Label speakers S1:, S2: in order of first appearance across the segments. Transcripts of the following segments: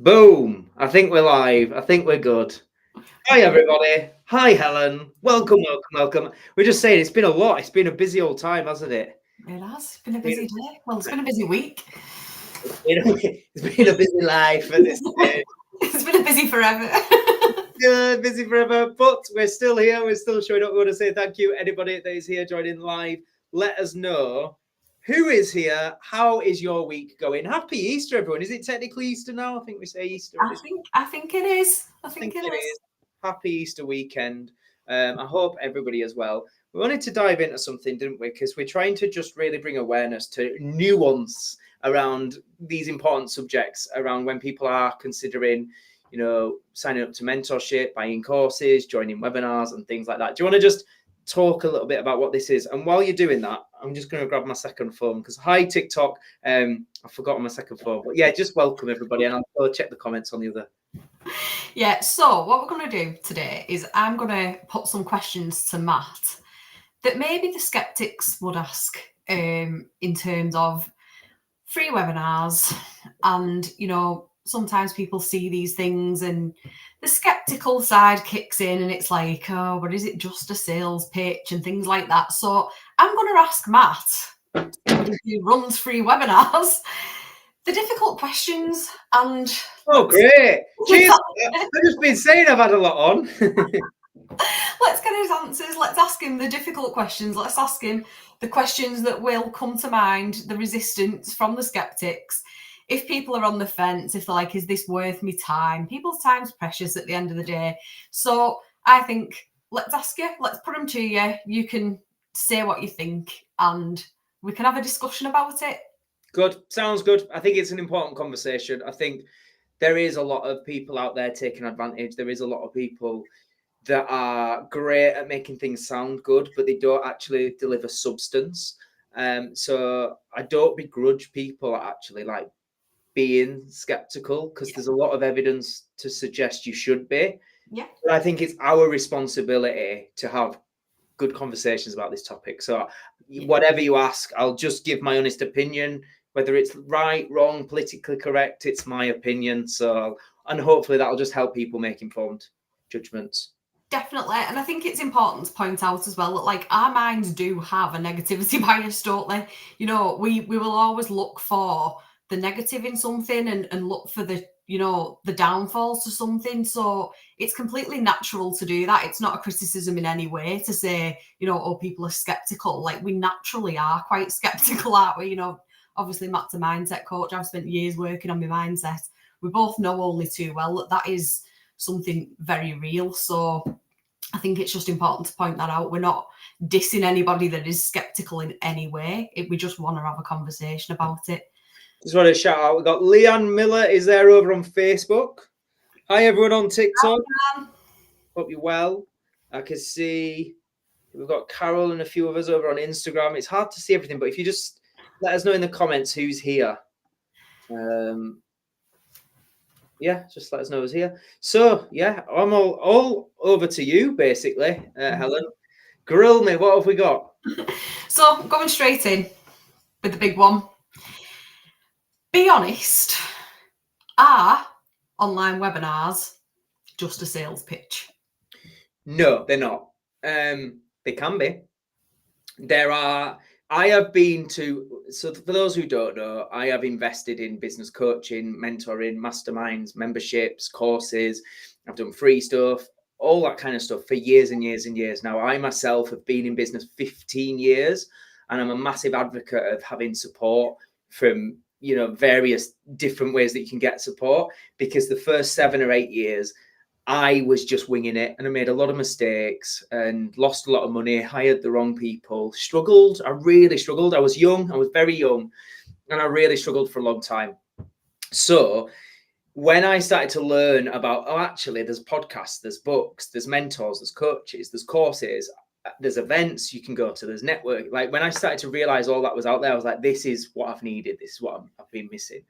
S1: Boom. I think we're live. I think we're good. Hi, everybody. Hi, Helen. Welcome, welcome, welcome. We're just saying it's been a lot. It's been a busy old time, hasn't it?
S2: It has. It's been a busy day. Well, it's been a busy week.
S1: It's been a busy life at this stage.
S2: It's been a busy forever.
S1: Yeah, busy forever, but we're still here. We're still showing up. We want to say thank you, anybody that is here joining live. Let us know who is here. How is your week going? Happy Easter, everyone. Is it technically Easter now? I think we say Easter.
S2: I think it is. I think it is.
S1: Happy Easter weekend. I hope everybody as well. We wanted to dive into something, didn't we? Because we're trying to just really bring awareness to nuance around these important subjects, around when people are considering, signing up to mentorship, buying courses, joining webinars and things like that. Do you want to just talk a little bit about what this is? And while you're doing that, I'm just going to grab my second phone because hi, TikTok. I've forgotten my second phone. But yeah, just welcome everybody. And I'll go check the comments on the other.
S2: Yeah, so what we're going to do today is I'm going to put some questions to Matt that maybe the skeptics would ask in terms of free webinars. And, sometimes people see these things and the skeptical side kicks in and it's like, oh, but is it just a sales pitch and things like that? So I'm going to ask Matt, who runs free webinars, the difficult questions. And
S1: oh, great. Cheers. I've just been saying I've had a lot on.
S2: Let's get his answers. Let's ask him the difficult questions. Let's ask him the questions that will come to mind, the resistance from the skeptics. If people are on the fence, if they're like, is this worth me time? People's time's precious at the end of the day. So I think let's ask you, let's put them to you. You can say what you think and we can have a discussion about it.
S1: Good. Sounds good. I think it's an important conversation. I think there is a lot of people out there taking advantage. There is a lot of people that are great at making things sound good, but they don't actually deliver substance. So I don't begrudge people actually like being skeptical because there's a lot of evidence to suggest you should be.
S2: Yeah.
S1: But I think it's our responsibility to have good conversations about this topic. So whatever you ask, I'll just give my honest opinion. Whether it's right, wrong, politically correct, it's my opinion. So, and hopefully that'll just help people make informed judgments.
S2: Definitely. And I think it's important to point out as well that like our minds do have a negativity bias, don't they? We will always look for the negative in something and look for the downfalls to something. So it's completely natural to do that. It's not a criticism in any way to say, oh, people are skeptical. Like we naturally are quite skeptical, aren't we? Obviously Matt's a mindset coach. I've spent years working on my mindset. We both know only too well that is something very real. So I think it's just important to point that out. We're not dissing anybody that is skeptical in any way. We just want to have a conversation about it.
S1: Just want to shout out, we've got Leanne Miller is there over on Facebook. Hi everyone on TikTok.
S2: Hi,
S1: hope you're well. I can see we've got Carol and a few of us over on Instagram. It's hard to see everything, but if you just let us know in the comments who's here. Yeah, just let us know who's here. So yeah, I'm all over to you basically, Helen. Grill me. What have we got?
S2: So going straight in with the big one. Be honest. Are online webinars just a sales pitch?
S1: No, they're not. They can be. I have been to, so for those who don't know, I have invested in business coaching, mentoring, masterminds, memberships, courses. I've done free stuff, all that kind of stuff for years and years and years. Now, I myself have been in business 15 years, and I'm a massive advocate of having support from, various different ways that you can get support, because the first 7 or 8 years, I was just winging it and I made a lot of mistakes and lost a lot of money, hired the wrong people, struggled. I really struggled. I was young. I was very young and I really struggled for a long time. So when I started to learn about, actually there's podcasts, there's books, there's mentors, there's coaches, there's courses, there's events you can go to, there's network. Like when I started to realize all that was out there, I was like, this is what I've needed. This is what I've been missing.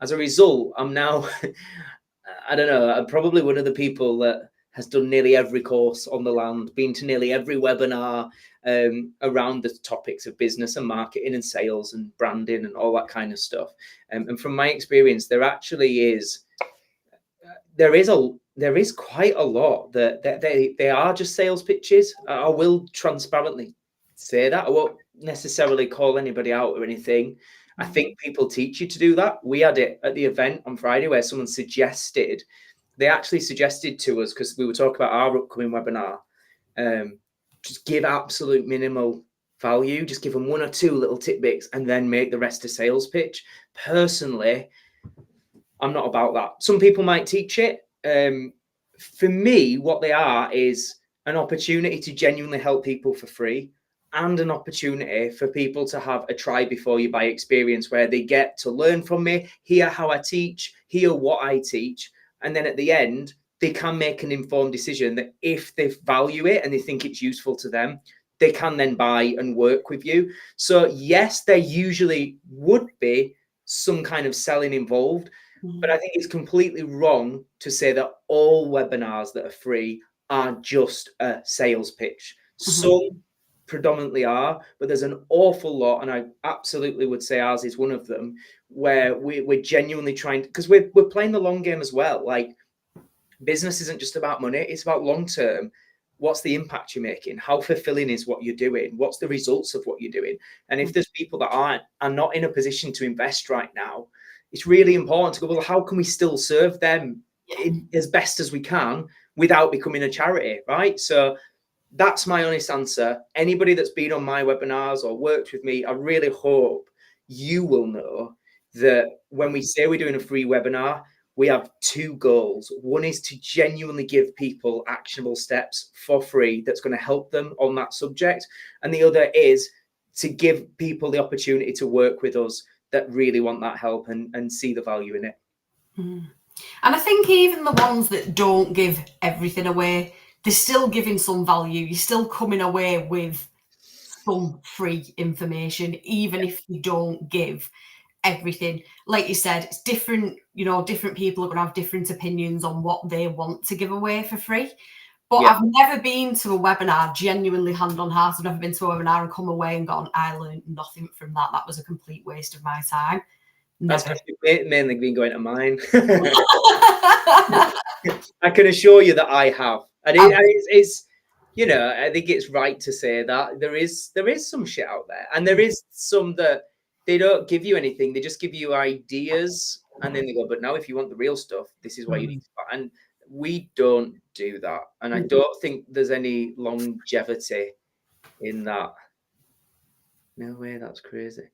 S1: As a result, I'm now... I don't know, I'm probably one of the people that has done nearly every course on the land, been to nearly every webinar around the topics of business and marketing and sales and branding and all that kind of stuff. And from my experience, there actually is there is quite a lot that they are just sales pitches. I will transparently say that. I won't necessarily call anybody out or anything. I think people teach you to do that. We had it at the event on Friday where someone suggested, they actually suggested to us, because we were talking about our upcoming webinar, just give absolute minimal value, just give them 1 or 2 little tidbits and then make the rest a sales pitch. Personally, I'm not about that. Some people might teach it. For me, what they are is an opportunity to genuinely help people for free, and an opportunity for people to have a try before you buy experience where they get to learn from me, hear how I teach, hear what I teach. And then at the end, they can make an informed decision that if they value it and they think it's useful to them, they can then buy and work with you. So yes, there usually would be some kind of selling involved, but I think it's completely wrong to say that all webinars that are free are just a sales pitch. Some predominantly are, but there's an awful lot, and I absolutely would say ours is one of them, where we're genuinely trying, because we're playing the long game as well. Like, business isn't just about money, it's about long term. What's the impact you're making? How fulfilling is what you're doing? What's the results of what you're doing? And if there's people that are not in a position to invest right now, it's really important to go, well, how can we still serve them as best as we can without becoming a charity, right? So that's my honest answer. Anybody that's been on my webinars or worked with me, I really hope you will know that when we say we're doing a free webinar, we have 2 goals. One is to genuinely give people actionable steps for free that's going to help them on that subject. And the other is to give people the opportunity to work with us that really want that help and see the value in it.
S2: And I think even the ones that don't give everything away, they're still giving some value. You're still coming away with some free information, even if you don't give everything. Like you said, it's different, different people are going to have different opinions on what they want to give away for free. But I've never been to a webinar, genuinely hand on heart, I've never been to a webinar and come away and gone, I learned nothing from that. That was a complete waste of my time. Never.
S1: That's mainly been going to mine. I can assure you that I have. And it's, I think it's right to say that there is some shit out there, and there is some that they don't give you anything. They just give you ideas, and then they go, but now if you want the real stuff, this is why you need to buy. And we don't do that. And I don't think there's any longevity in that. No way, that's crazy.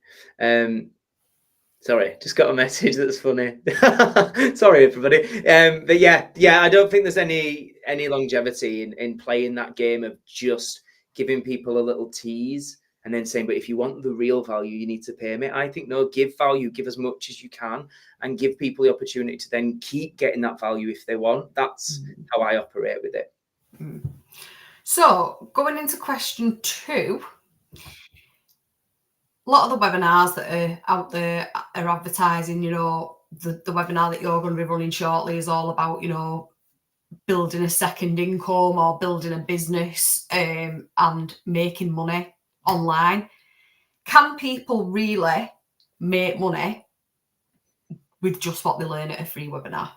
S1: Sorry, just got a message that's funny. Sorry, everybody. But yeah, I don't think there's any longevity in playing that game of just giving people a little tease and then saying, but if you want the real value, you need to pay me. I think, no, give value, give as much as you can, and give people the opportunity to then keep getting that value if they want. That's how I operate with it.
S2: So going into question 2, a lot of the webinars that are out there are advertising, the webinar that you're going to be running shortly is all about, building a second income or building a business and making money online. Can people really make money with just what they learn at a free webinar?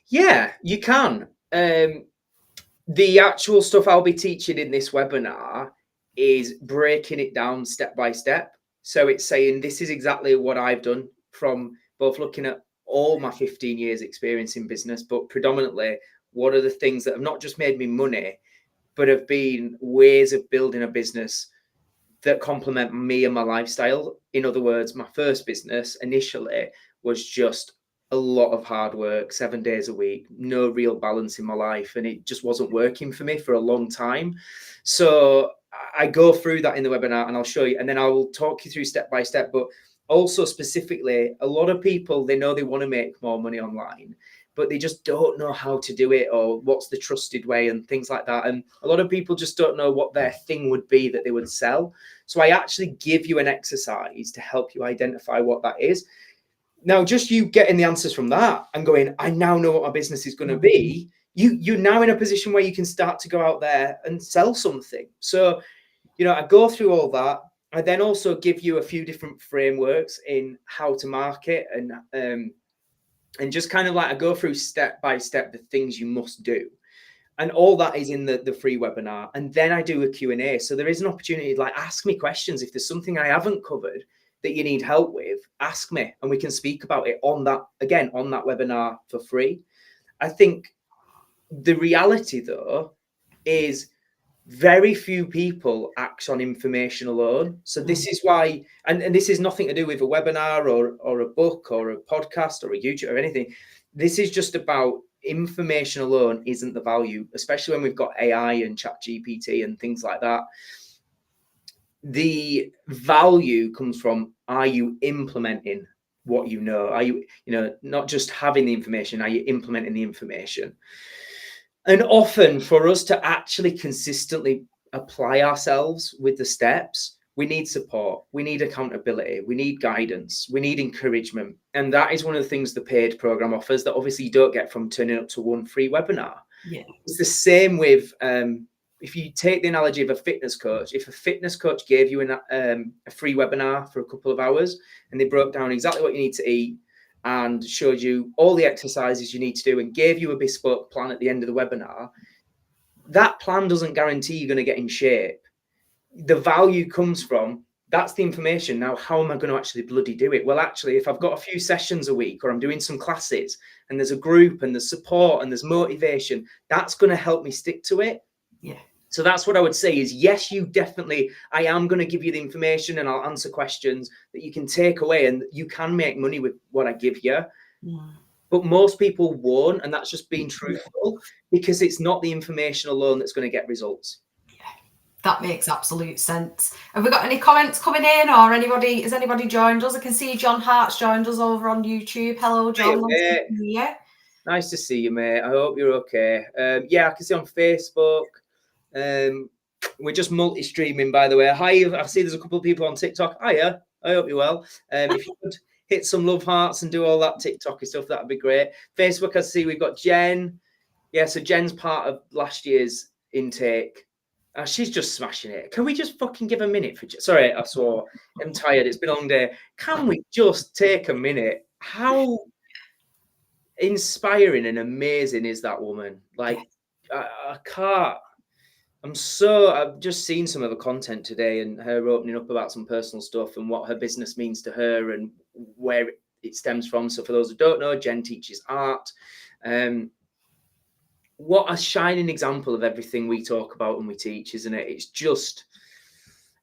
S1: Yeah, you can. The actual stuff I'll be teaching in this webinar is breaking it down step by step. So it's saying, this is exactly what I've done, from both looking at all my 15 years experience in business, but predominantly what are the things that have not just made me money, but have been ways of building a business that complement me and my lifestyle. In other words, my first business initially was just a lot of hard work, 7 days a week, no real balance in my life. And it just wasn't working for me for a long time. So I go through that in the webinar and I'll show you, and then I will talk you through step by step. But also specifically, a lot of people, they know they want to make more money online, but they just don't know how to do it or what's the trusted way and things like that. And a lot of people just don't know what their thing would be that they would sell. So I actually give you an exercise to help you identify what that is. Now, just you getting the answers from that and going, I now know what my business is going to be. You're now in a position where you can start to go out there and sell something. So, I go through all that. I then also give you a few different frameworks in how to market and and just kind of like I go through step by step the things you must do. And all that is in the free webinar. And then I do a Q&A. So there is an opportunity to like ask me questions. If there's something I haven't covered that you need help with, ask me and we can speak about it on that, again, on that webinar for free. I think the reality though is very few people act on information alone. So this is why, and this is nothing to do with a webinar or a book or a podcast or a YouTube or anything. This is just about information alone isn't the value, especially when we've got AI and ChatGPT and things like that. The value comes from, are you implementing what you know? Are you, not just having the information, are you implementing the information? And often for us to actually consistently apply ourselves with the steps, we need support, we need accountability, we need guidance, we need encouragement. And that is one of the things the paid program offers that obviously you don't get from turning up to one free webinar.
S2: Yeah.
S1: It's the same with, if you take the analogy of a fitness coach, if a fitness coach gave you a free webinar for a couple of hours and they broke down exactly what you need to eat and showed you all the exercises you need to do and gave you a bespoke plan at the end of the webinar, that plan doesn't guarantee you're going to get in shape. The value comes from, that's the information. Now, how am I going to actually bloody do it? Well, actually, if I've got a few sessions a week or I'm doing some classes and there's a group and there's support and there's motivation, that's going to help me stick to it.
S2: Yeah.
S1: So that's what I would say is, yes, I am going to give you the information and I'll answer questions that you can take away and you can make money with what I give you.
S2: Yeah.
S1: But most people won't. And that's just being truthful, because it's not the information alone that's going to get results.
S2: Yeah, that makes absolute sense. Have we got any comments coming in, or has anybody joined us? I can see John Hart's joined us over on YouTube. Hello, John.
S1: Nice to see you, mate. I hope you're okay. Yeah, I can see on Facebook. We're just multi-streaming, by the way. Hi, I see there's a couple of people on TikTok. Hiya, I hope you're well. If you could hit some love hearts and do all that TikTok stuff, that'd be great. Facebook, I see we've got Jen. Yeah, so Jen's part of last year's intake. She's just smashing it. Can we just fucking give a minute for Jen? Sorry, I swore. I'm tired. It's been a long day. Can we just take a minute? How inspiring and amazing is that woman? Like, I can't. I've just seen some of the content today and her opening up about some personal stuff and what her business means to her and where it stems from. So for those who don't know, Jen teaches art. What a shining example of everything we talk about and we teach, isn't it? It's just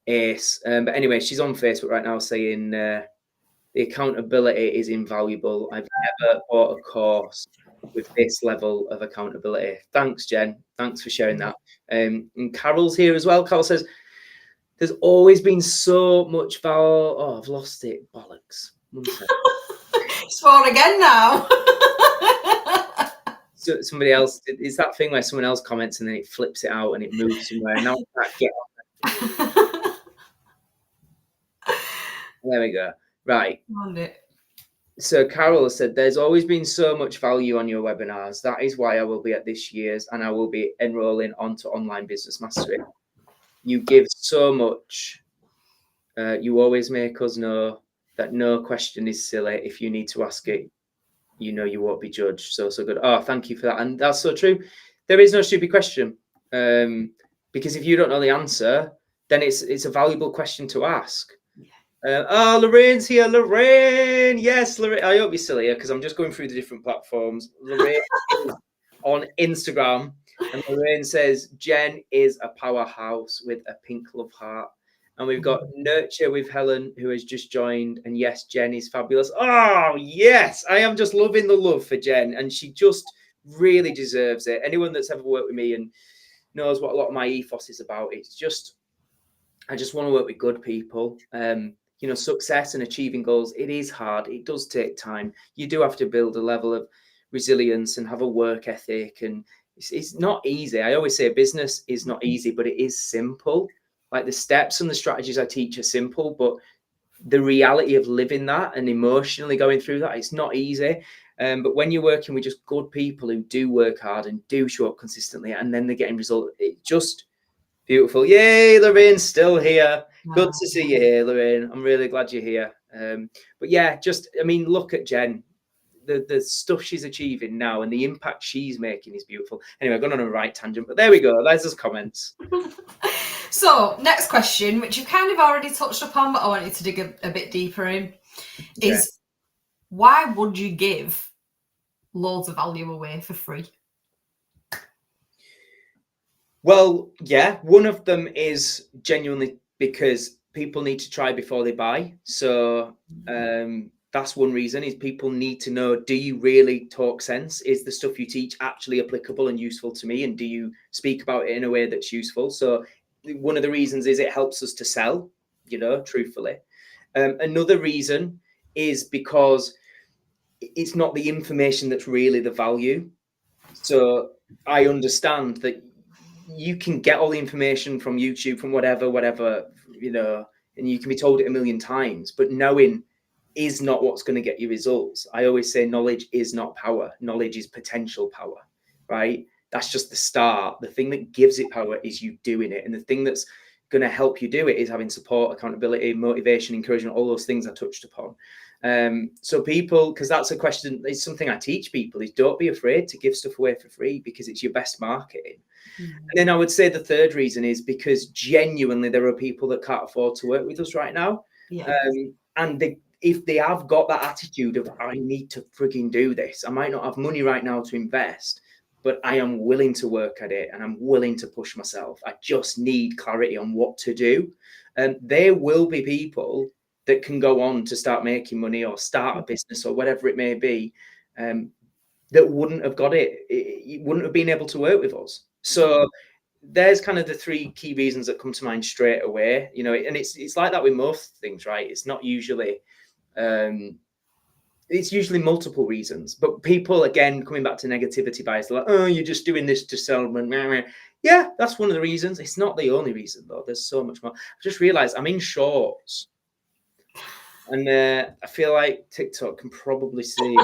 S1: ace. But anyway, she's on Facebook right now saying the accountability is invaluable. I've never bought a course with this level of accountability. Thanks, Jen. Thanks for sharing that. And Carol's here as well. Carol says, there's always been so much value. Oh, I've lost it. Bollocks.
S2: Sworn again now.
S1: So somebody else, is that thing where someone else comments and then it flips it out and it moves somewhere. Now I can't get on. There we go. Right. So Carol has said, there's always been so much value on your webinars. That is why I will be at this year's and I will be enrolling onto Online Business Mastery. You give so much. You always make us know that no question is silly. If you need to ask it, you know you won't be judged. So good. Oh, thank you for that. And that's so true. There is no stupid question. Because if you don't know the answer, then it's a valuable question to ask. Lorraine's here. Lorraine, yes, Lorraine. I hope you're still here because I'm just going through the different platforms. Lorraine is on Instagram, and Lorraine says Jen is a powerhouse with a pink love heart. And we've got Nurture with Helen, who has just joined. And yes, Jen is fabulous. Oh, yes, I am just loving the love for Jen, and she just really deserves it. Anyone that's ever worked with me and knows what a lot of my ethos is about. It's just, I just want to work with good people. Success and achieving goals, it is hard. It does take time. You do have to build a level of resilience and have a work ethic. And it's not easy. I always say business is not easy, but it is simple. Like the steps and the strategies I teach are simple, but the reality of living that and emotionally going through that, it's not easy. But when you're working with just good people who do work hard and do show up consistently, and then they're getting results, it's just beautiful. Yay, Lorraine's still here. Wow. Good to see you here, Lorraine. I'm really glad you're here. But yeah, look at Jen. the stuff she's achieving now and the impact she's making is beautiful. Anyway, I've gone on a right tangent, but there we go. There's his comments.
S2: So, next question, which you've kind of already touched upon, but I want you to dig a bit deeper in, is why would you give loads of value away for free?
S1: Well, yeah, one of them is genuinely because people need to try before they buy. So that's one reason, is people need to know, do you really talk sense? Is the stuff you teach actually applicable and useful to me? And do you speak about it in a way that's useful? So one of the reasons is it helps us to sell, truthfully. Another reason is because it's not the information that's really the value. So I understand that you can get all the information from YouTube, from whatever, and you can be told it a million times, but knowing is not what's going to get you results. I always say knowledge is not power. Knowledge is potential power, right? That's just the start. The thing that gives it power is you doing it. And the thing that's going to help you do it is having support, accountability, motivation, encouragement, all those things I touched upon. So people, because that's a question, it's something I teach people, is don't be afraid to give stuff away for free, because it's your best marketing. And then I would say the third reason is because genuinely there are people that can't afford to work with us right now. And if they have got that attitude of, I need to freaking do this, I might not have money right now to invest, but I am willing to work at it and I'm willing to push myself. I just need clarity on what to do. There will be people that can go on to start making money or start a business or whatever it may be, that wouldn't have got it. It wouldn't have been able to work with us. So there's kind of the three key reasons that come to mind straight away, and it's like that with most things, right? It's not usually, it's usually multiple reasons, but people, again, coming back to negativity bias, they're like, oh, you're just doing this to sell. Yeah, that's one of the reasons. It's not the only reason though. There's so much more. I just realized I'm in shorts. And I feel like TikTok can probably see.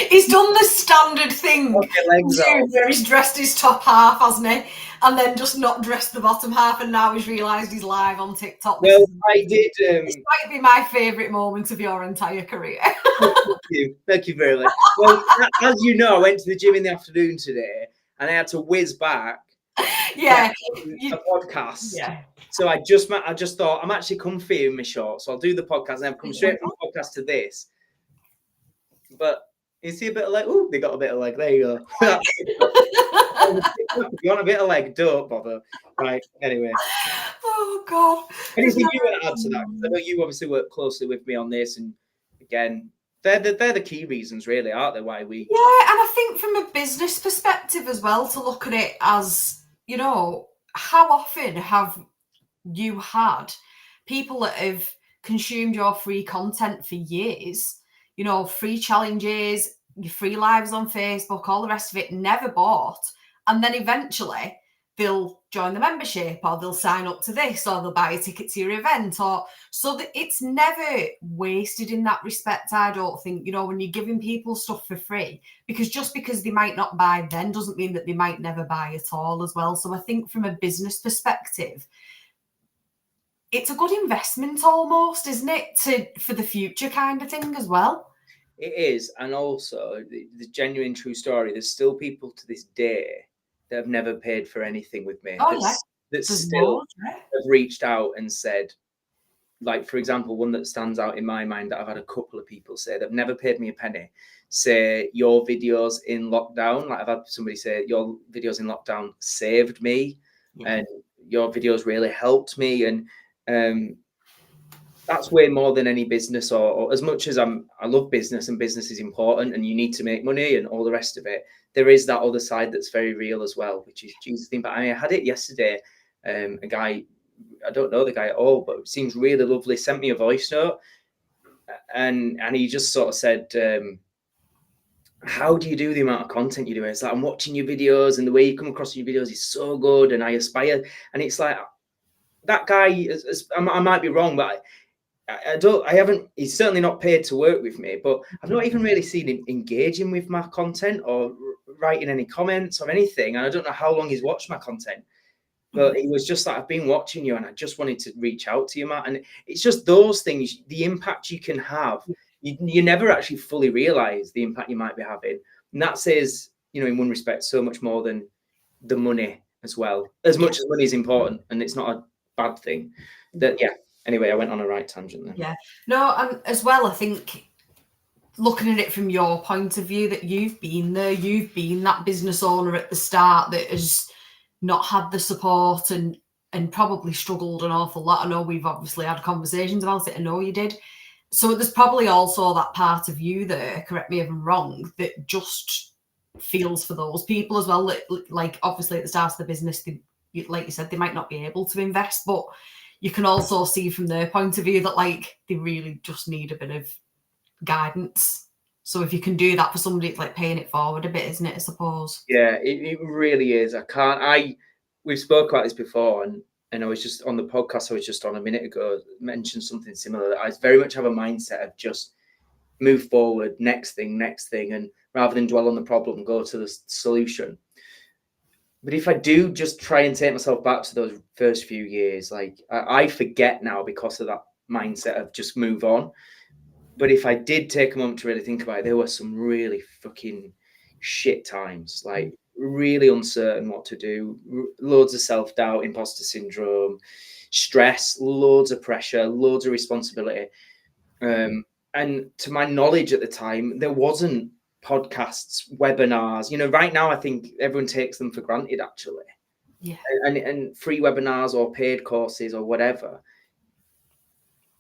S2: He's done the standard thing where he's dressed his top half, hasn't he? And then just not dressed the bottom half, and now he's realised he's live on TikTok.
S1: Well, I did.
S2: This might be my favourite moment of your entire career.
S1: Thank you very much. Well, as you know, I went to the gym in the afternoon today, and I had to whiz back.
S2: A
S1: podcast.
S2: Yeah.
S1: So I just thought I'm actually comfy in my shorts, so I'll do the podcast and I've come straight from the podcast to this. But you see a bit of leg? Oh, they got a bit of leg. There you go. If you want a bit of leg, don't bother. Right. Anyway.
S2: Oh God.
S1: Anything you want to add to that? I know you obviously work closely with me on this, and again, they're the key reasons, really, aren't they? Why we?
S2: Yeah, and I think from a business perspective as well, to look at it as, how often have you had people that have consumed your free content for years, free challenges, your free lives on Facebook, all the rest of it, never bought, and then eventually they'll join the membership, or they'll sign up to this, or they'll buy a ticket to your event, or so that it's never wasted in that respect. I don't think, when you're giving people stuff for free, because just because they might not buy then doesn't mean that they might never buy at all as well. So I think from a business perspective, it's a good investment almost, isn't it, for the future kind of thing as well.
S1: It is. And also the genuine true story, there's still people to this day that have never paid for anything with me. That still have reached out and said, like, for example, one that stands out in my mind that I've had a couple of people say they've never paid me a penny, say your videos in lockdown, like I've had somebody say your videos in lockdown saved me, and your videos really helped me. And that's way more than any business, or as much as I love business, and business is important and you need to make money and all the rest of it, there is that other side that's very real as well, which is Jesus thing. But I had it yesterday. A guy, I don't know the guy at all, but it seems really lovely, sent me a voice note, and he just sort of said, how do you do the amount of content you do? It's like, I'm watching your videos, and the way you come across in your videos is so good, and I aspire. And it's like, that guy, I might be wrong, but he's certainly not paid to work with me, but I've not even really seen him engaging with my content or writing any comments or anything. And I don't know how long he's watched my content, but he was just like, I've been watching you and I just wanted to reach out to you, Matt. And it's just those things, the impact you can have you never actually fully realize the impact you might be having. And that says, in one respect, so much more than the money as well. As much as money is important, and it's not a bad thing. Anyway, I went on a right tangent there.
S2: Yeah. No, and as well, I think looking at it from your point of view, that you've been there, you've been that business owner at the start that has not had the support and probably struggled an awful lot. I know we've obviously had conversations about it. I know you did. So there's probably also that part of you there, correct me if I'm wrong, that just feels for those people as well. Like obviously at the start of the business, like you said, they might not be able to invest, but you can also see from their point of view that like they really just need a bit of guidance. So if you can do that for somebody, it's like paying it forward a bit, isn't it, I suppose?
S1: Yeah, it really is. We've spoke about this before, and I was just on the podcast I was just on a minute ago, mentioned something similar. I very much have a mindset of just move forward, next thing, and rather than dwell on the problem, go to the solution. But if I do just try and take myself back to those first few years, like I forget now because of that mindset of just move on. But if I did take a moment to really think about it, there were some really fucking shit times, like really uncertain what to do, loads of self-doubt, imposter syndrome, stress, loads of pressure, loads of responsibility. And to my knowledge at the time, there wasn't podcasts, webinars. Right now I think everyone takes them for granted, actually.
S2: Yeah.
S1: And free webinars or paid courses or whatever.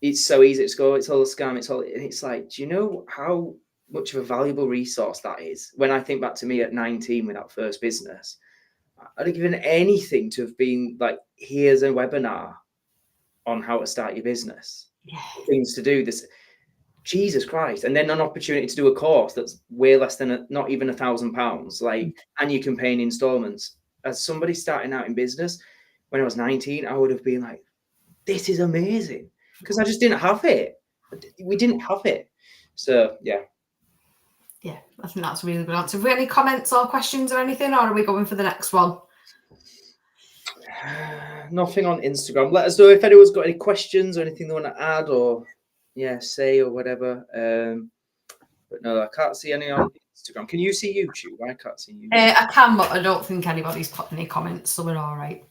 S1: It's so easy to go, it's all a scam. It's like, do you know how much of a valuable resource that is? When I think back to me at 19 with that first business, I'd have given anything to have been like, here's a webinar on how to start your business.
S2: Yeah.
S1: Things to do this. Jesus Christ. And then an opportunity to do a course that's way less than not even £1,000, like, and you can pay in installments. As somebody starting out in business, when I was 19, I would have been like, this is amazing, because I just didn't have it. We didn't have it. So, yeah.
S2: Yeah, I think that's a really good answer. Have we any comments or questions or anything, or are we going for the next one?
S1: Nothing on Instagram. Let us know if anyone's got any questions or anything they want to add or say or whatever. But no, I can't see any on Instagram. Can you see YouTube? I can't see YouTube.
S2: I can, but I don't think anybody's put any comments, so we're all right.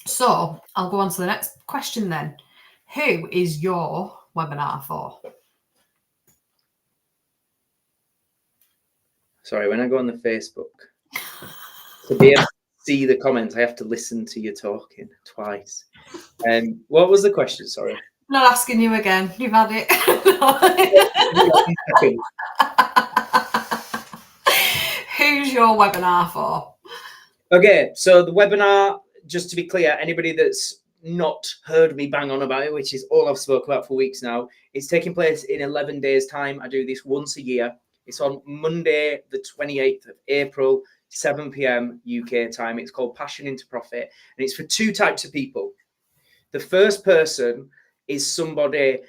S2: So I'll go on to the next question then. Who is your webinar for?
S1: Sorry, when I go on the Facebook, to be able to see the comments, I have to listen to you talking twice. What was the question? Sorry.
S2: Not asking you again. You've had it. Who's your webinar for?
S1: Okay, so the webinar, just to be clear, anybody that's not heard me bang on about it, which is all I've spoken about for weeks now, it's taking place in 11 days' time. I do this once a year. It's on Monday, the 28th of April, 7 p.m. UK time. It's called Passion into Profit, and it's for two types of people. The first person is somebody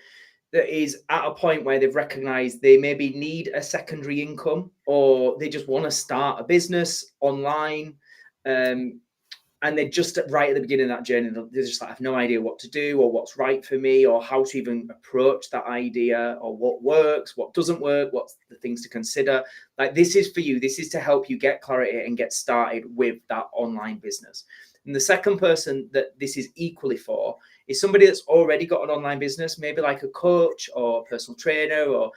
S1: that is at a point where they've recognized they maybe need a secondary income, or they just want to start a business online. And they're just right at the beginning of that journey. They're just like, I have no idea what to do or what's right for me or how to even approach that idea or what works, what doesn't work, what's the things to consider. Like, this is for you. This is to help you get clarity and get started with that online business. And the second person that this is equally for is somebody that's already got an online business, maybe like a coach or personal trainer or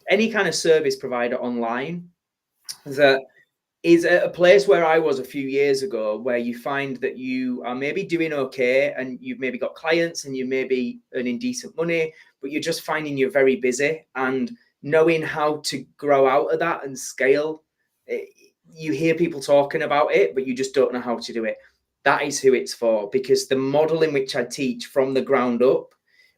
S1: any kind of service provider online, that is a place where I was a few years ago, where you find that you are maybe doing okay and you've maybe got clients and you may be earning decent money, but you're just finding you're very busy, and knowing how to grow out of that and scale. You hear people talking about it, but you just don't know how to do it. That is who it's for, because the model in which I teach from the ground up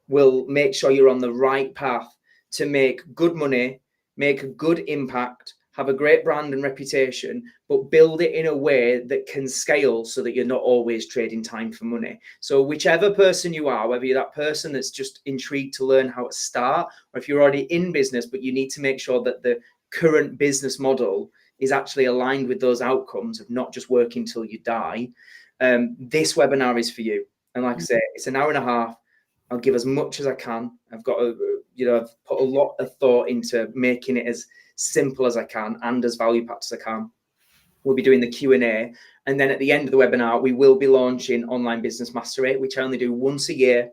S1: will make sure you're on the right path to make good money, make a good impact, have a great brand and reputation, but build it in a way that can scale so that you're not always trading time for money. So whichever person you are, whether you're that person that's just intrigued to learn how to start, or if you're already in business, but you need to make sure that the current business model is actually aligned with those outcomes of not just working till you die, this webinar is for you. And like I say, it's an hour and a half. I'll give as much as I can. I've got I've put a lot of thought into making it as simple as I can and as value packed as I can. We'll be doing the Q&A. And then at the end of the webinar, we will be launching Online Business Mastery, which I only do once a year.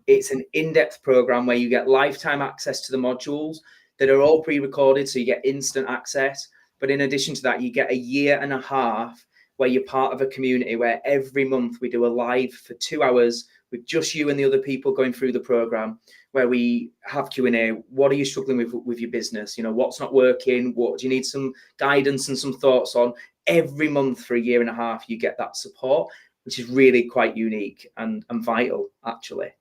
S1: It's an in-depth program where you get lifetime access to the modules that are all pre-recorded, so you get instant access. But in addition to that, you get a year and a half where you're part of a community where every month we do a live for 2 hours with just you and the other people going through the program, where we have Q&A. What are you struggling with your business? What's not working? What do you need some guidance and some thoughts on? Every month for a year and a half, you get that support, which is really quite unique and vital, actually.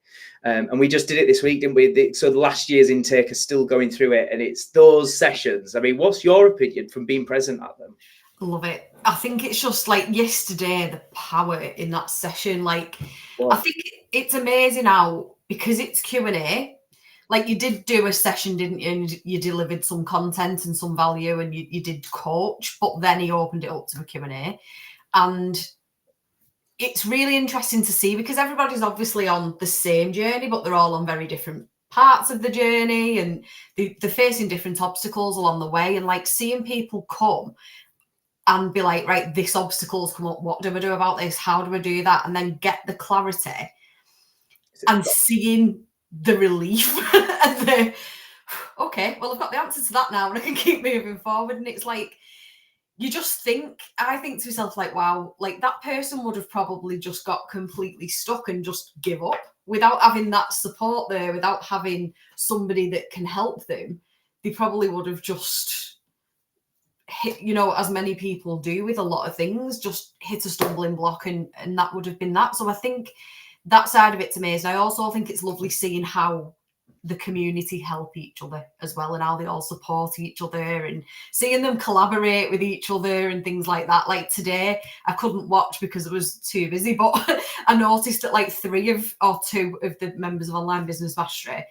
S1: And we just did it this week, didn't we? So the last year's intake is still going through it, and it's those sessions. I mean, what's your opinion from being present at them?
S2: Love it. I think it's just like yesterday, the power in that session. Like,
S1: What?
S2: I think it's amazing how, because it's Q&A, like you did do a session, didn't you? And you delivered some content and some value, and you did coach, but then he opened it up to a Q&A. And it's really interesting to see, because everybody's obviously on the same journey, but they're all on very different parts of the journey, and they're facing different obstacles along the way. And like seeing people come and be like, right, this obstacle's come up. What do I do about this? How do I do that? And then get the clarity and seeing the relief and the, okay, well, I've got the answer to that now and I can keep moving forward. And it's like, I think to myself, like, wow, like that person would have probably just got completely stuck and just give up without having that support there, without having somebody that can help them. They probably would have just hit, as many people do with a lot of things, just hit a stumbling block, and that would have been that. So I think that side of it's amazing. I also think it's lovely seeing how the community help each other as well, and how they all support each other, and seeing them collaborate with each other and things like that. Like today, I couldn't watch because I was too busy, but I noticed that like 2 of the members of Online Business Mastery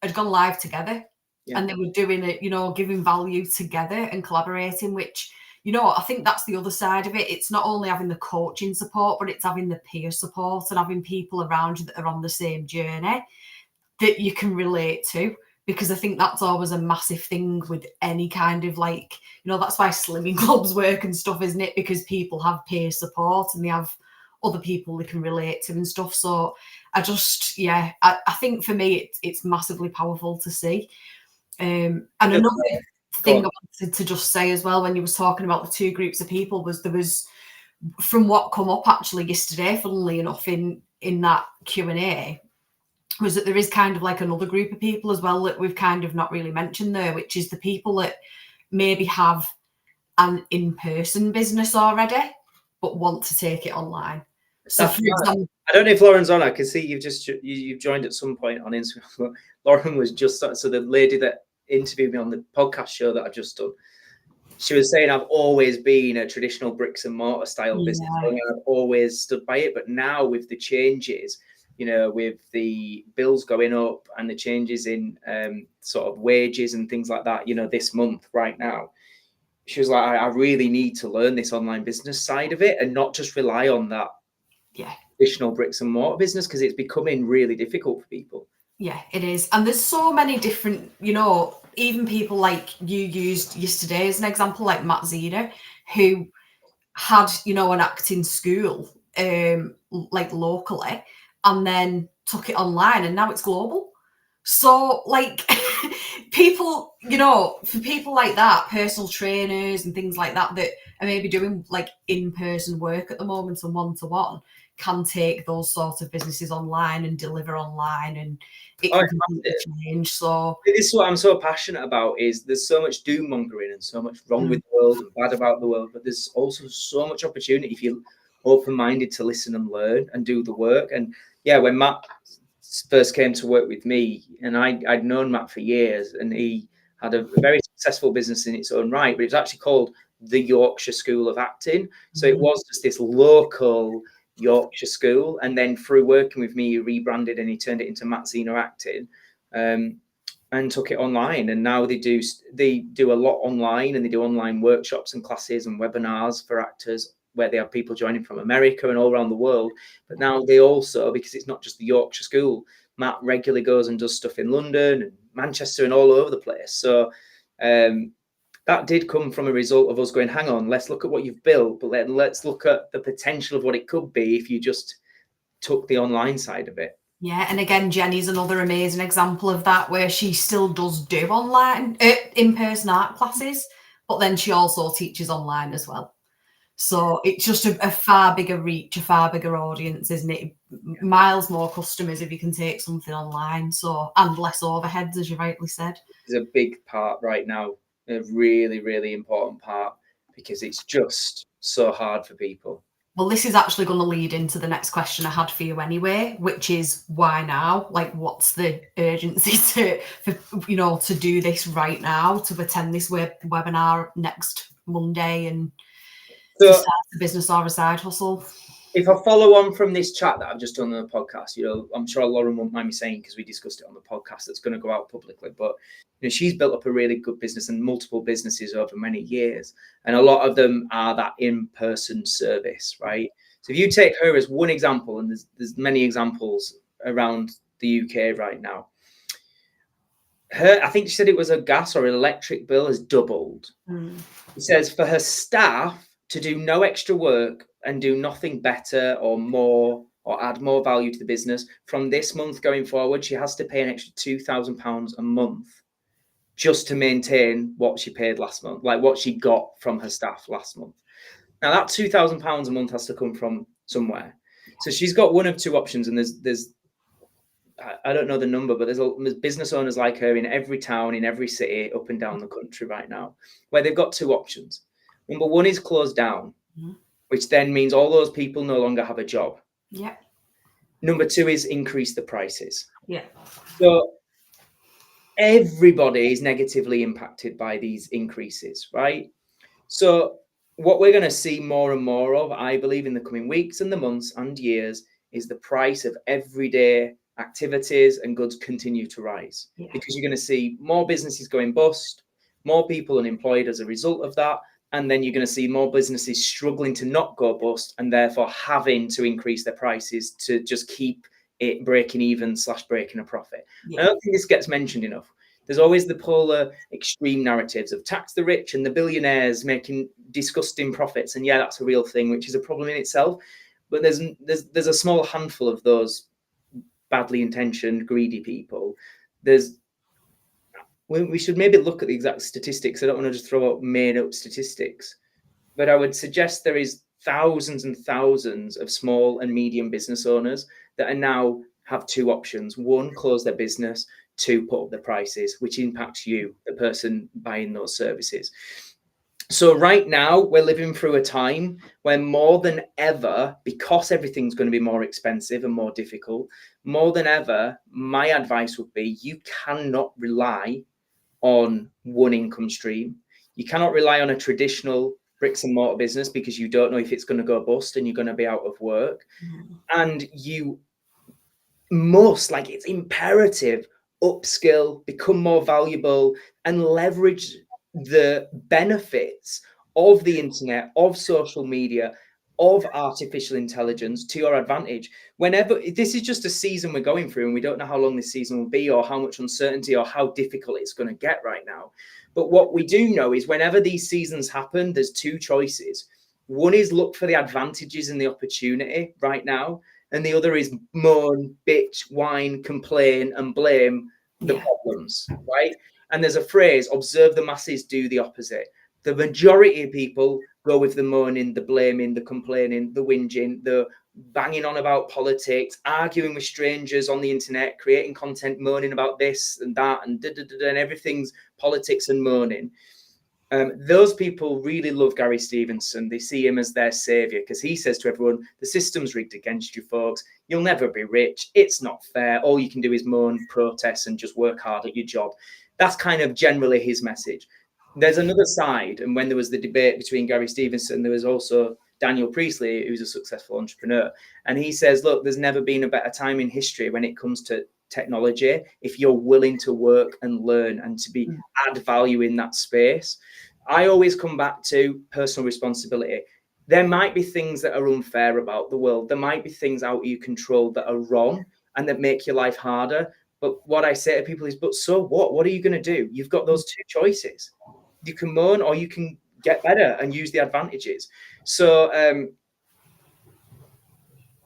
S2: had gone live together. Yeah. And they were doing it, giving value together and collaborating, which, I think that's the other side of it. It's not only having the coaching support, but it's having the peer support and having people around you that are on the same journey that you can relate to. Because I think that's always a massive thing with any kind of like, that's why slimming clubs work and stuff, isn't it? Because people have peer support and they have other people they can relate to and stuff. So I think for me, it's massively powerful to see. And another thing I wanted to just say as well, when you was talking about the 2 groups of people, was there was, from what come up actually yesterday, funnily enough, in that Q&A, was that there is kind of like another group of people as well that we've kind of not really mentioned there, which is the people that maybe have an in-person business already, but want to take it online. So for example,
S1: I don't know if Lauren's on. I can see you've joined at some point on Instagram. Lauren was just, so the lady that interviewed me on the podcast show that I've just done, she was saying, I've always been a traditional bricks and mortar style business. I've always stood by it. But now with the changes, with the bills going up and the changes in sort of wages and things like that, this month right now, she was like, I really need to learn this online business side of it and not just rely on that traditional bricks and mortar business, because it's becoming really difficult for people.
S2: Yeah, it is. And there's so many different, even people like you used yesterday as an example, like Matt Zena, who had, an acting school, like locally, and then took it online, and now it's global. So like people, for people like that, personal trainers and things like that, that are maybe doing like in-person work at the moment and one-to-one, can take those sorts of businesses online and deliver online, and it can change. So
S1: this is what I'm so passionate about, is there's so much doom mongering and so much wrong with the world and bad about the world, but there's also so much opportunity if you're open-minded to listen and learn and do the work. And yeah, when Matt first came to work with me, and I'd known Matt for years, and he had a very successful business in its own right, but it was actually called the Yorkshire School of Acting. So it was just this local Yorkshire school, and then through working with me, he rebranded and he turned it into Matt Zena Acting, and took it online. And now they do a lot online, and they do online workshops and classes and webinars for actors, where they have people joining from America and all around the world. But now they also, because it's not just the Yorkshire school, Matt regularly goes and does stuff in London and Manchester and all over the place. So that did come from a result of us going, hang on, let's look at what you've built, but let's look at the potential of what it could be if you just took the online side of it.
S2: Yeah, and again, Jenny's another amazing example of that, where she still does do online, in-person art classes, but then she also teaches online as well. So it's just a far bigger reach, a far bigger audience, isn't it? Miles more customers if you can take something online. So, and less overheads, as you rightly said.
S1: It's a big part right now, a really, really important part, because it's just so hard for people.
S2: Well, this is actually going to lead into the next question I had for you anyway, which is why now? Like, what's the urgency to do this right now, to attend this webinar next Monday and to start a business or a side hustle?
S1: If I follow on from this chat that I've just done on the podcast, I'm sure Lauren won't mind me saying, because we discussed it on the podcast that's going to go out publicly, but she's built up a really good business and multiple businesses over many years. And a lot of them are that in-person service, right? So if you take her as one example, and there's many examples around the UK right now, I think she said it was a gas or electric bill has doubled. It says for her staff to do no extra work and do nothing better or more or add more value to the business, from this month going forward, she has to pay an extra £2,000 a month just to maintain what she paid last month, like what she got from her staff last month. Now that £2,000 a month has to come from somewhere. So she's got one of two options, and there's I don't know the number, but there's business owners like her in every town, in every city, up and down the country right now, where they've got two options. Number one is close down, which then means all those people no longer have a job.
S2: Yeah.
S1: Number two is increase the prices.
S2: Yeah.
S1: So everybody is negatively impacted by these increases, right? So what we're going to see more and more of, I believe, in the coming weeks and the months and years, is the price of everyday activities and goods continue to rise, because you're going to see more businesses going bust, more people unemployed as a result of that. And then you're going to see more businesses struggling to not go bust, and therefore having to increase their prices to just keep it breaking even / breaking a profit. I don't think this gets mentioned enough. There's always the polar extreme narratives of tax the rich and the billionaires making disgusting profits. And yeah, that's a real thing, which is a problem in itself. But there's a small handful of those badly intentioned, greedy people. We should maybe look at the exact statistics. I don't want to just throw out made up statistics, but I would suggest there is thousands and thousands of small and medium business owners that are now have two options. One, close their business. Two, put up the prices, which impacts you, the person buying those services. So right now we're living through a time where more than ever, because everything's going to be more expensive and more difficult, more than ever, my advice would be you cannot rely on one income stream. You cannot rely on a traditional bricks and mortar business, because you don't know if it's going to go bust and you're going to be out of work. And you must, like, it's imperative, upskill, become more valuable, and leverage the benefits of the internet, of social media, of artificial intelligence to your advantage. Whenever this is just a season we're going through, and we don't know how long this season will be, or how much uncertainty or how difficult it's going to get right now. But what we do know is whenever these seasons happen, there's two choices. One is look for the advantages and the opportunity right now, and the other is moan, bitch, whine, complain, and blame the problems, right? And there's a phrase: observe the masses, do the opposite. The majority of people go with the moaning, the blaming, the complaining, the whinging, the banging on about politics, arguing with strangers on the internet, creating content, moaning about this and that, and and everything's politics and moaning. Those people really love Gary Stevenson. They see him as their savior, because he says to everyone, the system's rigged against you, folks. You'll never be rich. It's not fair. All you can do is moan, protest, and just work hard at your job. That's kind of generally his message. There's another side, and when there was the debate between Gary Stevenson, there was also Daniel Priestley, who's a successful entrepreneur, and he says, look, there's never been a better time in history when it comes to technology, if you're willing to work and learn and to add value in that space. I always come back to personal responsibility. There might be things that are unfair about the world. There might be things out of your control that are wrong. and that make your life harder. But what I say to people is, but so what? What are you going to do? You've got those two choices. You can moan or you can get better and use the advantages. So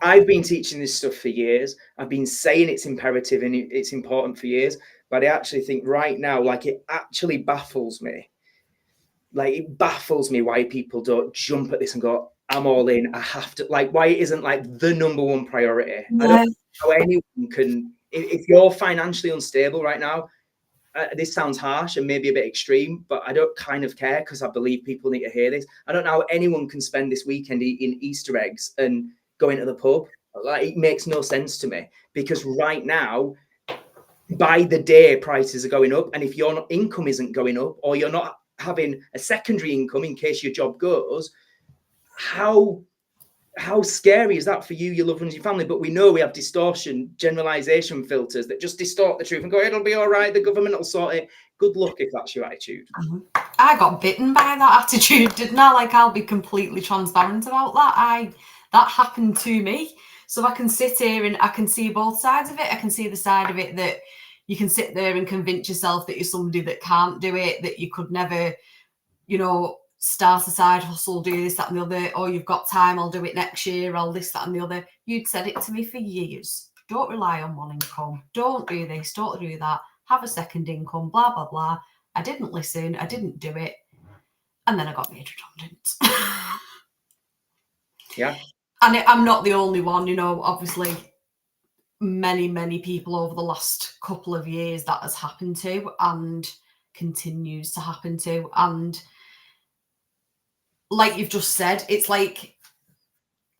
S1: I've been teaching this stuff for years. I've been saying it's imperative and it's important for years. But I actually think right now, like, it actually baffles me. Like, it baffles me why people don't jump at this and go, I'm all in. I have to, like, why it isn't like the number one priority.
S2: Yeah.
S1: I don't know how anyone can, if you're financially unstable right now, this sounds harsh and maybe a bit extreme, but I don't kind of care because I believe people need to hear this. I don't know how anyone can spend this weekend eating Easter eggs and going to the pub. Like, it makes no sense to me, because right now, by the day, prices are going up. And if your income isn't going up, or you're not having a secondary income in case your job goes, how scary is that for you, your loved ones, your family? But we know we have distortion, generalization filters that just distort the truth and go, it'll be all right, the government will sort it. Good luck if that's your attitude.
S2: I got bitten by that attitude, didn't I? Like, I'll be completely transparent about that. That happened to me. So I can sit here and I can see both sides of it. I can see the side of it that you can sit there and convince yourself that you're somebody that can't do it, that you could never, start a side hustle, do this, that, and the other. Oh, you've got time, I'll do it next year, I'll this, that, and the other. You'd said it to me for years. Don't rely on one income. Don't do this, don't do that. Have a second income, blah, blah, blah. I didn't listen. I didn't do it. And then I got made redundant.
S1: Yeah.
S2: And I'm not the only one, obviously many, many people over the last couple of years that has happened to and continues to happen to. And like you've just said, it's like,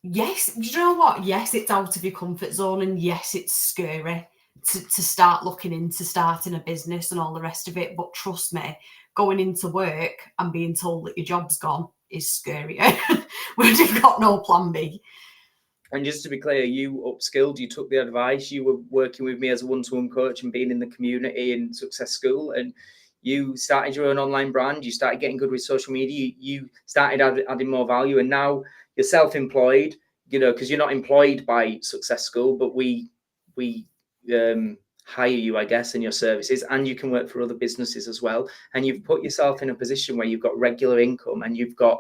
S2: yes, you know what? Yes, it's out of your comfort zone, and yes, it's scary to start looking into starting a business and all the rest of it. But trust me, going into work and being told that your job's gone is scarier when you've got no plan B.
S1: And just to be clear, you upskilled, you took the advice, you were working with me as a one-to-one coach and being in the community in Success School, and you started your own online brand, you started getting good with social media, you started adding more value, and now you're self-employed, because you're not employed by Success School, but we hire you, I guess, in your services, and you can work for other businesses as well. And you've put yourself in a position where you've got regular income and you've got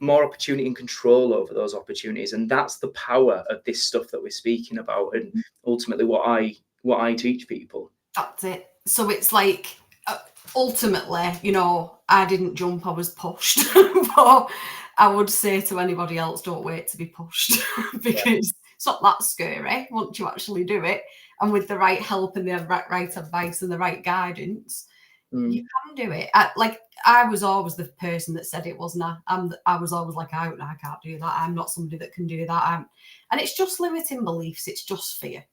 S1: more opportunity and control over those opportunities. And that's the power of this stuff that we're speaking about, and ultimately what I teach people.
S2: That's it. So it's like, ultimately, I didn't jump, I was pushed. But I would say to anybody else, don't wait to be pushed, because it's not that scary once you actually do it. And with the right help and the right advice and the right guidance, you can do it. I was always the person that said it, wasn't I? I was always like, I can't do that. I'm not somebody that can do that. And it's just limiting beliefs. It's just fear.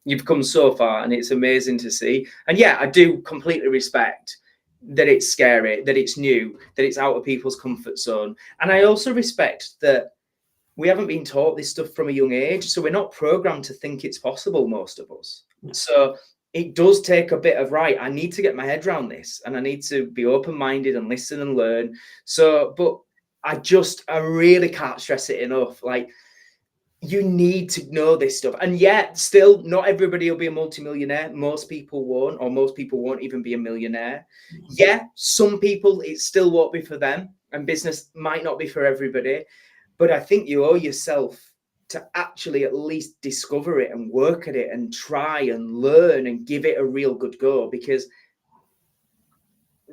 S1: You've come so far, and it's amazing to see. And yeah, I do completely respect that it's scary, that it's new, that it's out of people's comfort zone. And I also respect that we haven't been taught this stuff from a young age. So we're not programmed to think it's possible, most of us. So it does take a bit of, right, I need to get my head around this, and I need to be open-minded and listen and learn. So, but I really can't stress it enough. Like, you need to know this stuff. And yet still, not everybody will be a multimillionaire. Most people won't, or most people won't even be a millionaire. Yeah, some people, it still won't be for them, and business might not be for everybody. But I think you owe yourself to actually at least discover it and work at it and try and learn and give it a real good go, because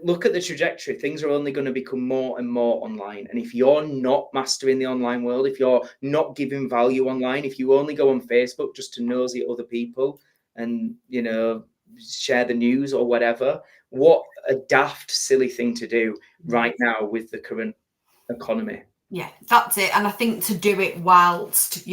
S1: look at the trajectory. Things are only going to become more and more online. And if you're not mastering the online world, if you're not giving value online, if you only go on Facebook just to nosy at other people and, share the news or whatever, what a daft, silly thing to do right now with the current economy.
S2: Yeah, that's it. And I think to do it whilst,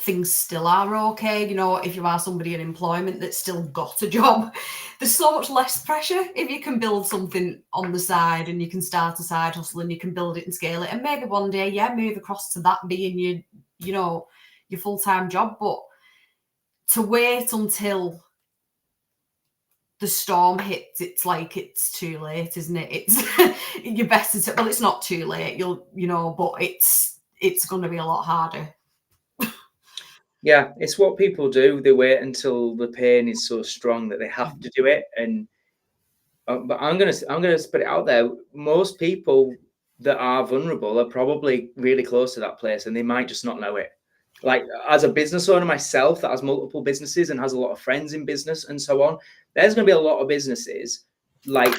S2: things still are okay, if you are somebody in employment that's still got a job, there's so much less pressure if you can build something on the side and you can start a side hustle and you can build it and scale it. And maybe one day, move across to that being your full-time job. But to wait until the storm hits, it's like it's too late, isn't it? It's you're better to, well, it's not too late, but it's going to be a lot harder.
S1: Yeah, it's what people do. They wait until the pain is so strong that they have to do it. And but I'm gonna put it out there. Most people that are vulnerable are probably really close to that place, and they might just not know it. Like as a business owner myself, that has multiple businesses and has a lot of friends in business and so on. There's going to be a lot of businesses, like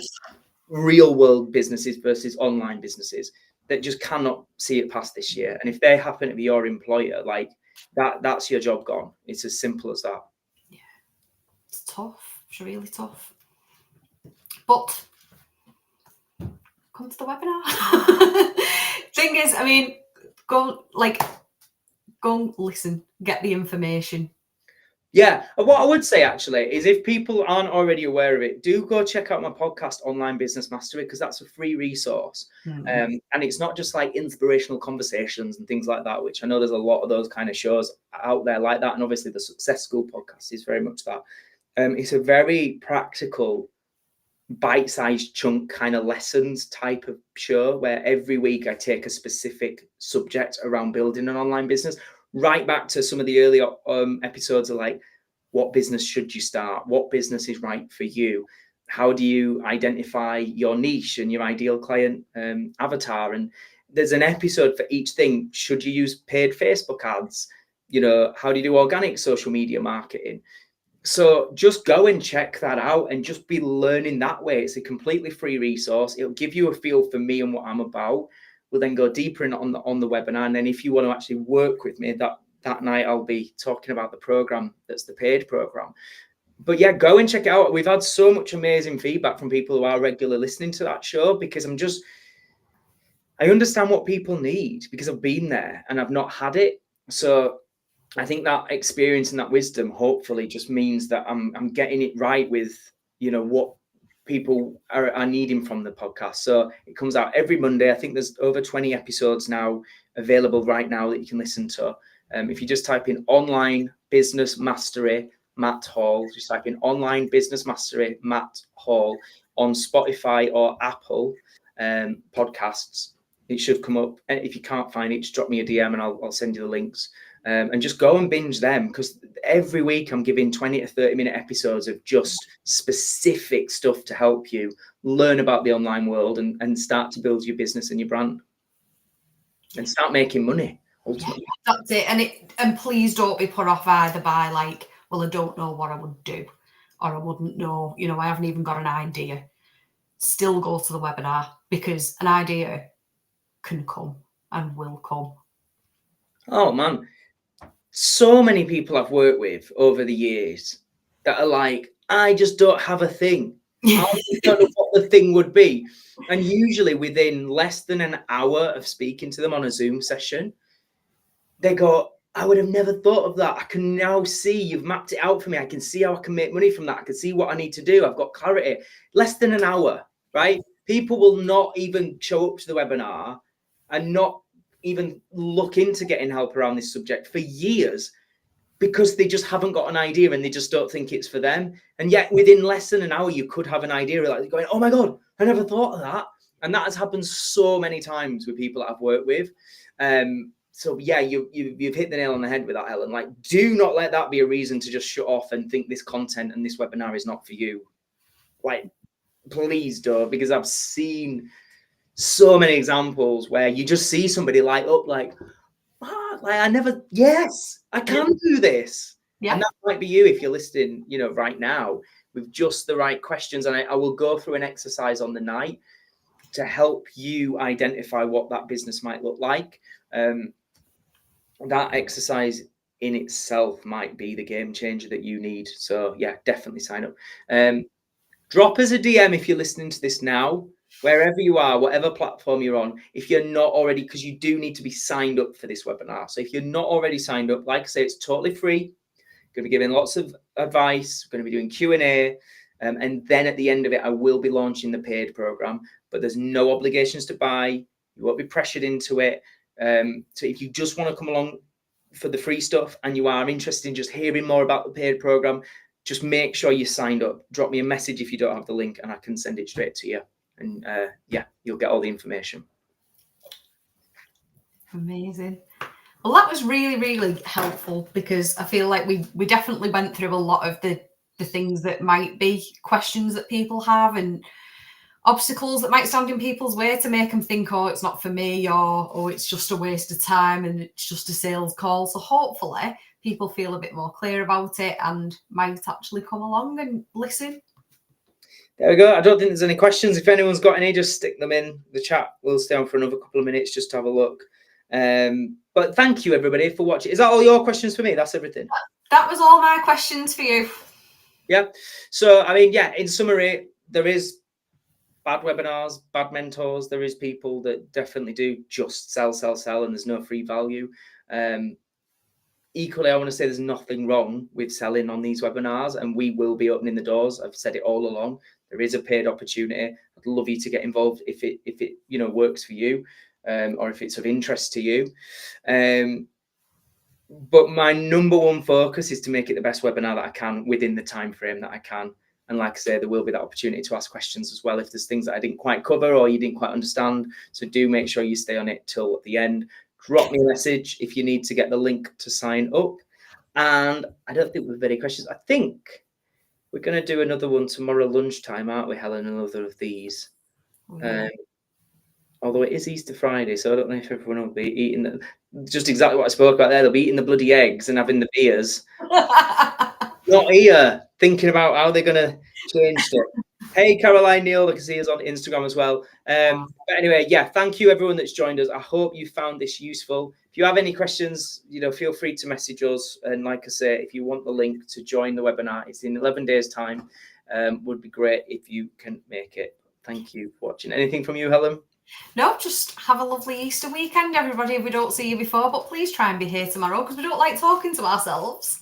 S1: real world businesses versus online businesses, that just cannot see it past this year. And if they happen to be your employer, like that's your job gone. It's as simple as that.
S2: Yeah, it's tough. It's really tough. But come to the webinar. Thing is, I mean, go and listen, get the information.
S1: Yeah, what I would say actually is if people aren't already aware of it, do go check out my podcast, Online Business Mastery, because that's a free resource. And it's not just like inspirational conversations and things like that, which I know there's a lot of those kind of shows out there like that. And obviously the Success School podcast is very much that. It's a very practical, bite-sized chunk kind of lessons type of show where every week I take a specific subject around building an online business, right back to some of the early episodes of like, what business should you start? What business is right for you? How do you identify your niche and your ideal client avatar? And there's an episode for each thing. Should you use paid Facebook ads? You know, how do you do organic social media marketing? So just go and check that out and just be learning that way. It's a completely free resource. It'll give you a feel for me and what I'm about. We'll then go deeper in on the webinar. And then if you want to actually work with me that night, I'll be talking about the program that's the paid program. But yeah, go and check it out. We've had so much amazing feedback from people who are regularly listening to that show, because I understand what people need because I've been there and I've not had it. So I think that experience and that wisdom hopefully just means that I'm getting it right with, you know, what people are needing from the podcast. So it comes out every Monday. I think there's over 20 episodes now available right now that you can listen to. If you just type in Online Business Mastery Matt Hall, just type in Online Business Mastery Matt Hall on Spotify or Apple podcasts, it should come up. And if you can't find it, just drop me a DM and I'll send you the links. And just go and binge them, because every week I'm giving 20 to 30 minute episodes of just specific stuff to help you learn about the online world and start to build your business and your brand and start making money ultimately.
S2: Yeah, that's it. And please don't be put off either by like, well, I don't know what I would do, or I wouldn't know, you know, I haven't even got an idea. Still go to the webinar, because an idea can come and will come.
S1: Oh man, so many people I've worked with over the years that are like, I just don't have a thing. I don't know what the thing would be. And usually within less than an hour of speaking to them on a Zoom session, they go, I would have never thought of that. I can now see you've mapped it out for me. I can see how I can make money from that. I can see what I need to do. I've got clarity. Less than an hour, right? People will not even show up to the webinar and not even look into getting help around this subject for years, because they just haven't got an idea and they just don't think it's for them. And yet within less than an hour, you could have an idea like going, oh my God, I never thought of that. And that has happened so many times with people that I've worked with. So yeah, you've hit the nail on the head with that, Helen. Like, do not let that be a reason to just shut off and think this content and this webinar is not for you. Like, please don't, because I've seen so many examples where you just see somebody light up like, yes, I can do this. Yeah. And that might be you if you're listening, you know, right now with just the right questions. And I will go through an exercise on the night to help you identify what that business might look like. That exercise in itself might be the game changer that you need. So yeah, definitely sign up. Drop us a DM if you're listening to this now, wherever you are, whatever platform you're on. If you're not already, because you do need to be signed up for this webinar. So if you're not already signed up, like I say, it's totally free. Going to be giving lots of advice. Going to be doing Q&A. And then at the end of it, I will be launching the paid program, but there's no obligations to buy. You won't be pressured into it. So if you just want to come along for the free stuff and you are interested in just hearing more about the paid program, just make sure you signed up. Drop me a message if you don't have the link and I can send it straight to you. And yeah, you'll get all the information.
S2: Amazing. Well, that was really, really helpful, because I feel like we definitely went through a lot of the things that might be questions that people have, and obstacles that might stand in people's way to make them think, oh, it's not for me, or it's just a waste of time and it's just a sales call. So hopefully people feel a bit more clear about it and might actually come along and listen.
S1: There we go. I don't think there's any questions. If anyone's got any, just stick them in the chat. We'll stay on for another couple of minutes just to have a look. But thank you, everybody, for watching. Is that all your questions for me? That's everything.
S2: That was all my questions for you.
S1: Yeah. So, I mean, yeah, in summary, there is bad webinars, bad mentors. There is people that definitely do just sell, and there's no free value. Equally, I want to say there's nothing wrong with selling on these webinars, and we will be opening the doors. I've said it all along. There is a paid opportunity. I'd love you to get involved if it you know, works for you, or if it's of interest to you. But my number one focus is to make it the best webinar that I can within the time frame that I can. And like I say, there will be that opportunity to ask questions as well if there's things that I didn't quite cover or you didn't quite understand. So do make sure you stay on it till the end. Drop me a message if you need to get the link to sign up. And I don't think we've any questions. I think we're going to do another one tomorrow lunchtime, aren't we, Helen? Another of these. Although it is Easter Friday, so I don't know if everyone will be eating just exactly what I spoke about there. They'll be eating the bloody eggs and having the beers. Not here thinking about how they're going to change stuff. Hey, Caroline Neal, I can see us on Instagram as well. But anyway, yeah, thank you everyone that's joined us. I hope you found this useful. If you have any questions, you know, feel free to message us. And like I say, if you want the link to join the webinar, it's in 11 days' time. Would be great if you can make it. Thank you for watching. Anything from you, Helen? No,
S2: just have a lovely Easter weekend, everybody, if we don't see you before. But please try and be here tomorrow, because we don't like talking to ourselves.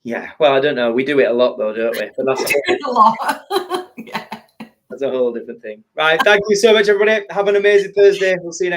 S1: Yeah, well, I don't know. We do it a lot, though, don't we? But that's
S2: a lot. Yeah.
S1: That's a whole different thing. Right. Thank you so much, everybody. Have an amazing Thursday. We'll see you next